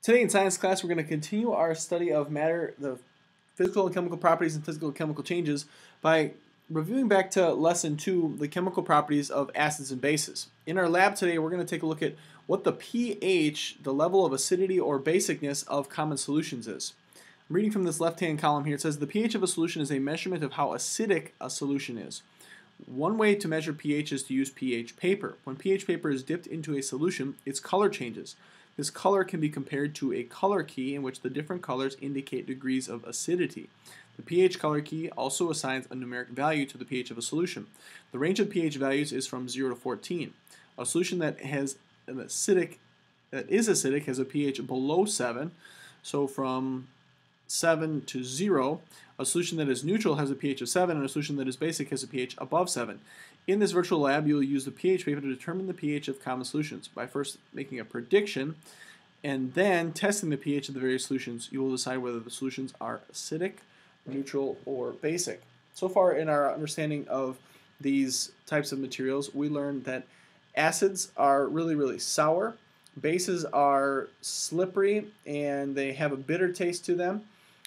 Today in science class, we're going to continue our study of matter, the physical and chemical properties and physical and chemical changes by reviewing back to lesson 2, the chemical properties of acids and bases. In our lab today, we're going to take a look at what the pH, the level of acidity or basicness of common solutions is. I'm reading from this left-hand column here. It says the pH of a solution is a measurement of how acidic a solution is. One way to measure pH is to use pH paper. When pH paper is dipped into a solution, its color changes. This color can be compared to a color key in which the different colors indicate degrees of acidity. The pH color key also assigns a numeric value to the pH of a solution. The range of pH values is from 0 to 14. A solution that is acidic has a pH below 7, so from 7 to 0. A solution that is neutral has a pH of 7, and a solution that is basic has a pH above 7. In this virtual lab, you'll use the pH paper to determine the pH of common solutions. By first making a prediction and then testing the pH of the various solutions, you will decide whether the solutions are acidic, neutral, or basic. So far in our understanding of these types of materials, we learned that acids are really sour, bases are slippery, and they have a bitter taste to them.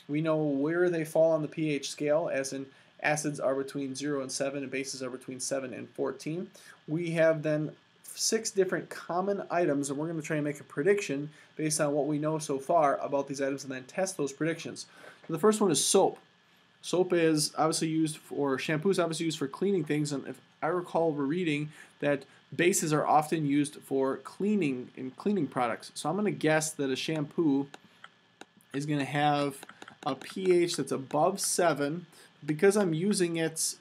We know where they fall on the pH scale, as in acids are between 0 and 7 and bases are between 7 and 14. We have then 6 different common items, and we're going to try and make a prediction based on what we know so far about these items and then test those predictions. So the first one is soap. Soap is obviously used for, shampoo is obviously used for cleaning things, and if I recall reading that bases are often used for cleaning in cleaning products. So I'm going to guess that a shampoo is going to have a pH that's above 7. Because I'm using it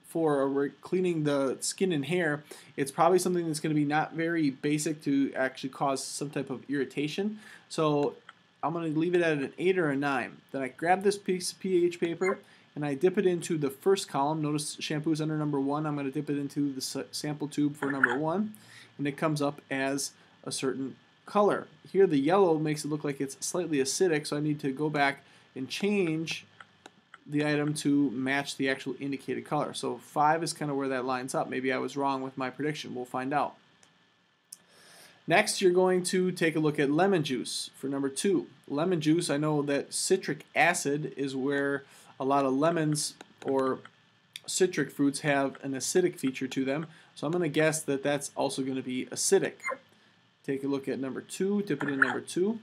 for cleaning the skin and hair, it's probably something that's going to be not very basic to actually cause some type of irritation. So I'm going to leave it at an 8 or a 9. Then I grab this piece of pH paper and I dip it into the first column. Notice shampoo is under number 1. I'm going to dip it into the sample tube for number 1, and it comes up as a certain color. Here the yellow makes it look like it's slightly acidic, so I need to go back and change the item to match the actual indicated color. So 5 is kind of where that lines up. Maybe I was wrong with my prediction. We'll find out. Next, you're going to take a look at lemon juice for number 2. Lemon juice, I know that citric acid is where a lot of lemons or citric fruits have an acidic feature to them. So I'm going to guess that that's also going to be acidic. Take a look at number 2, dip it in number 2.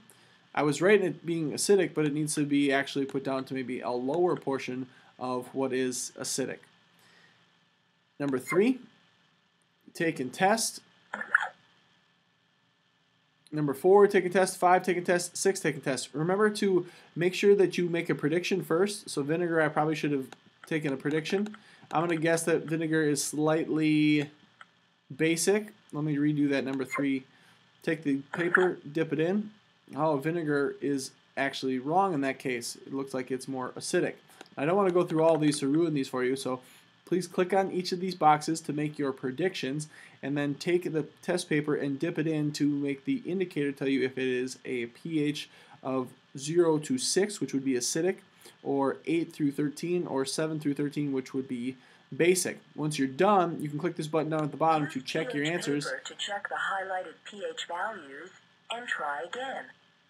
I was right in it being acidic, but it needs to be actually put down to maybe a lower portion of what is acidic. Number 3, take and test. Number 4, take and test. 5, take and test. 6, take and test. Remember to make sure that you make a prediction first. So vinegar, I probably should have taken a prediction. I'm going to guess that vinegar is slightly basic. Let me redo that. Number 3, take the paper, dip it in. Oh, vinegar is actually wrong in that case. It looks like it's more acidic. I don't want to go through all these to ruin these for you, so please click on each of these boxes to make your predictions, and then take the test paper and dip it in to make the indicator tell you if it is a pH of 0 to 6, which would be acidic, or 8 through 13, or 7 through 13, which would be basic. Once you're done, you can click this button down at the bottom to check your answers. To check the highlighted pH values and try again.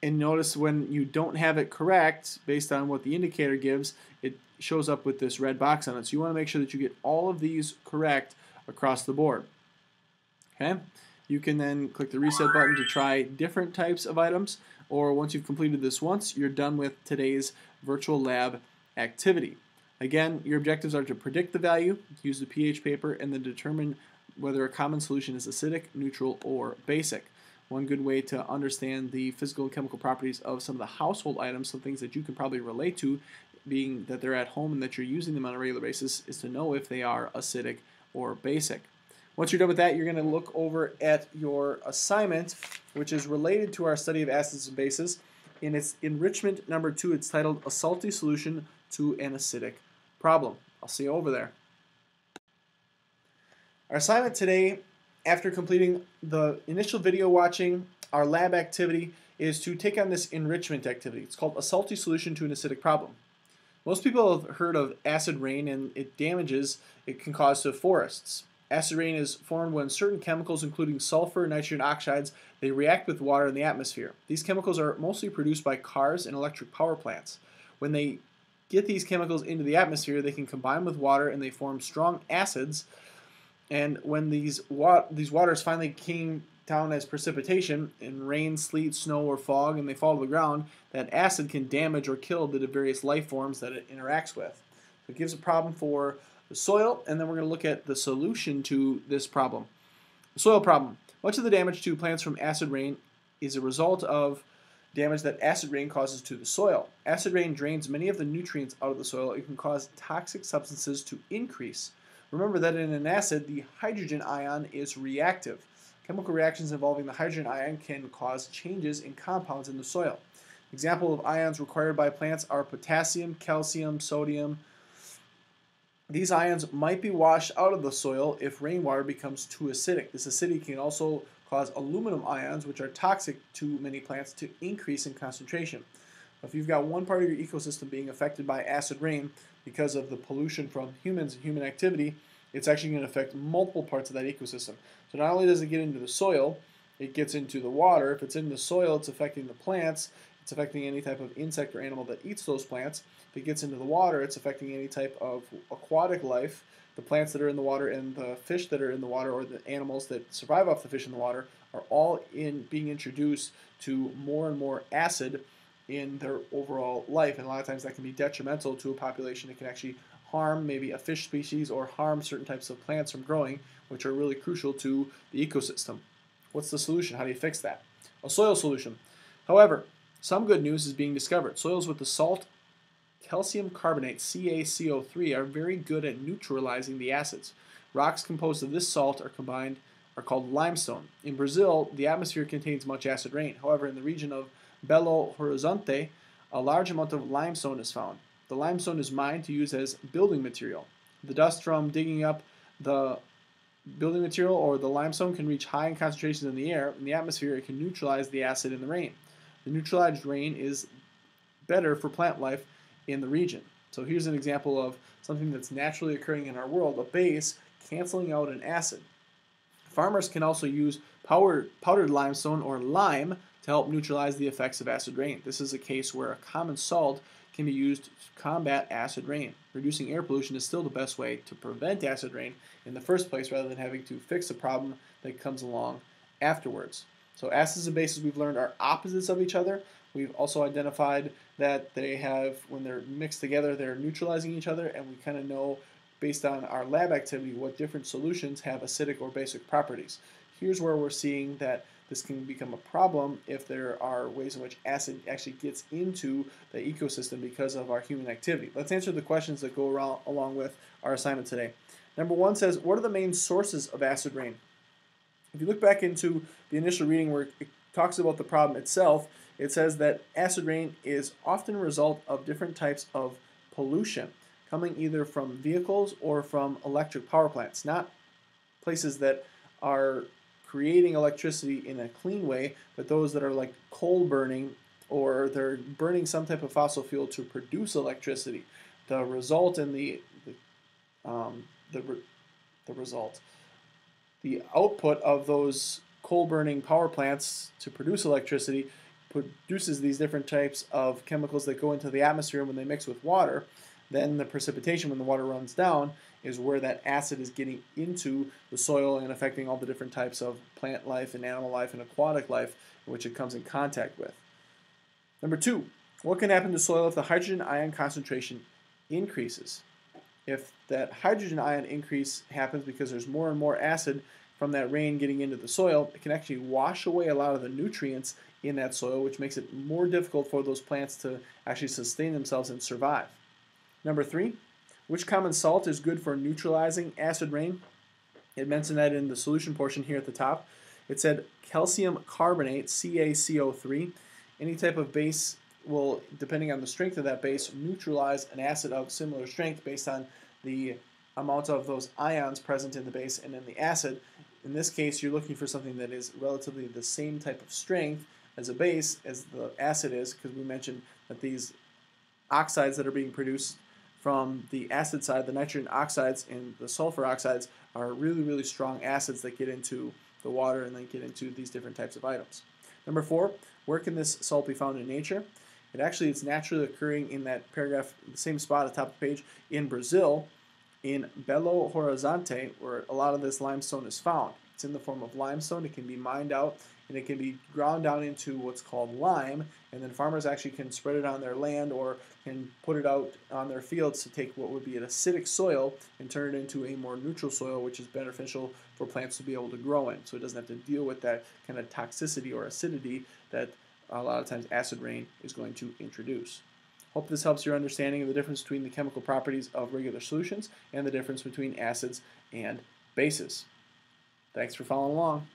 And notice when you don't have it correct, based on what the indicator gives, it shows up with this red box on it. So you want to make sure that you get all of these correct across the board. Okay? You can then click the reset button to try different types of items, or once you've completed this once, you're done with today's virtual lab activity. Again, your objectives are to predict the value, use the pH paper, and then determine whether a common solution is acidic, neutral, or basic. One good way to understand the physical and chemical properties of some of the household items, some things that you can probably relate to, being that they're at home and that you're using them on a regular basis, is to know if they are acidic or basic. Once you're done with that, you're going to look over at your assignment, which is related to our study of acids and bases. In its enrichment number 2, it's titled A Salty Solution to an Acidic Problem. I'll see you over there. Our assignment today, after completing the initial video watching, our lab activity is to take on this enrichment activity. It's called A Salty Solution to an Acidic Problem. Most people have heard of acid rain and it can cause to forests. Acid rain is formed when certain chemicals, including sulfur and nitrogen oxides, they react with water in the atmosphere. These chemicals are mostly produced by cars and electric power plants. When they get these chemicals into the atmosphere, they can combine with water and they form strong acids. And when these waters finally came down as precipitation in rain, sleet, snow, or fog, and they fall to the ground, that acid can damage or kill the various life forms that it interacts with. So it gives a problem for the soil, and then we're going to look at the solution to this problem. The soil problem. Much of the damage to plants from acid rain is a result of damage that acid rain causes to the soil. Acid rain drains many of the nutrients out of the soil. It can cause toxic substances to increase. Remember that in an acid, the hydrogen ion is reactive. Chemical reactions involving the hydrogen ion can cause changes in compounds in the soil. Example of ions required by plants are potassium, calcium, sodium. These ions might be washed out of the soil if rainwater becomes too acidic. This acidity can also cause aluminum ions, which are toxic to many plants, to increase in concentration. If you've got one part of your ecosystem being affected by acid rain because of the pollution from humans and human activity, it's actually going to affect multiple parts of that ecosystem. So not only does it get into the soil, it gets into the water. If it's in the soil, it's affecting the plants. It's affecting any type of insect or animal that eats those plants. If it gets into the water, it's affecting any type of aquatic life. The plants that are in the water and the fish that are in the water, or the animals that survive off the fish in the water, are all being introduced to more and more acid in their overall life. And a lot of times that can be detrimental to a population. It can actually harm maybe a fish species or harm certain types of plants from growing, which are really crucial to the ecosystem. What's the solution? How do you fix that? A soil solution. However, some good news is being discovered. Soils with the salt calcium carbonate, CaCO3, are very good at neutralizing the acids. Rocks composed of this salt are called limestone. In Brazil, the atmosphere contains much acid rain. However, in the region of Belo Horizonte, a large amount of limestone is found. The limestone is mined to use as building material. The dust from digging up the building material or the limestone can reach high in concentrations in the air. In the atmosphere, it can neutralize the acid in the rain. The neutralized rain is better for plant life in the region. So here's an example of something that's naturally occurring in our world, a base canceling out an acid. Farmers can also use powdered limestone or lime to help neutralize the effects of acid rain. This is a case where a common salt can be used to combat acid rain. Reducing air pollution is still the best way to prevent acid rain in the first place, rather than having to fix a problem that comes along afterwards. So acids and bases, we've learned, are opposites of each other. We've also identified that when they're mixed together, they're neutralizing each other, and we kind of know, based on our lab activity, what different solutions have acidic or basic properties. Here's where we're seeing that this can become a problem if there are ways in which acid actually gets into the ecosystem because of our human activity. Let's answer the questions that go along with our assignment today. Number one says, what are the main sources of acid rain? If you look back into the initial reading where it talks about the problem itself, it says that acid rain is often a result of different types of pollution coming either from vehicles or from electric power plants, not places that are creating electricity in a clean way, but those that are like coal burning, or they're burning some type of fossil fuel to produce electricity. The result in the output of those coal burning power plants to produce electricity produces these different types of chemicals that go into the atmosphere. When they mix with water, then the precipitation, when the water runs down, is where that acid is getting into the soil and affecting all the different types of plant life and animal life and aquatic life which it comes in contact with. Number two, what can happen to soil if the hydrogen ion concentration increases? If that hydrogen ion increase happens because there's more and more acid from that rain getting into the soil, it can actually wash away a lot of the nutrients in that soil, which makes it more difficult for those plants to actually sustain themselves and survive. Number three, which common salt is good for neutralizing acid rain? It mentioned that in the solution portion here at the top. It said calcium carbonate, CaCO3. Any type of base will, depending on the strength of that base, neutralize an acid of similar strength based on the amount of those ions present in the base and in the acid. In this case, you're looking for something that is relatively the same type of strength as a base as the acid is, because we mentioned that these oxides that are being produced from the acid side, the nitrogen oxides and the sulfur oxides, are really, really strong acids that get into the water and then get into these different types of items. Number 4, where can this salt be found in nature? It's naturally occurring in that paragraph, the same spot at the top of the page, in Brazil, in Belo Horizonte, where a lot of this limestone is found. It's in the form of limestone. It can be mined out, and it can be ground down into what's called lime, and then farmers actually can spread it on their land or can put it out on their fields to take what would be an acidic soil and turn it into a more neutral soil, which is beneficial for plants to be able to grow in. So it doesn't have to deal with that kind of toxicity or acidity that a lot of times acid rain is going to introduce. Hope this helps your understanding of the difference between the chemical properties of regular solutions and the difference between acids and bases. Thanks for following along.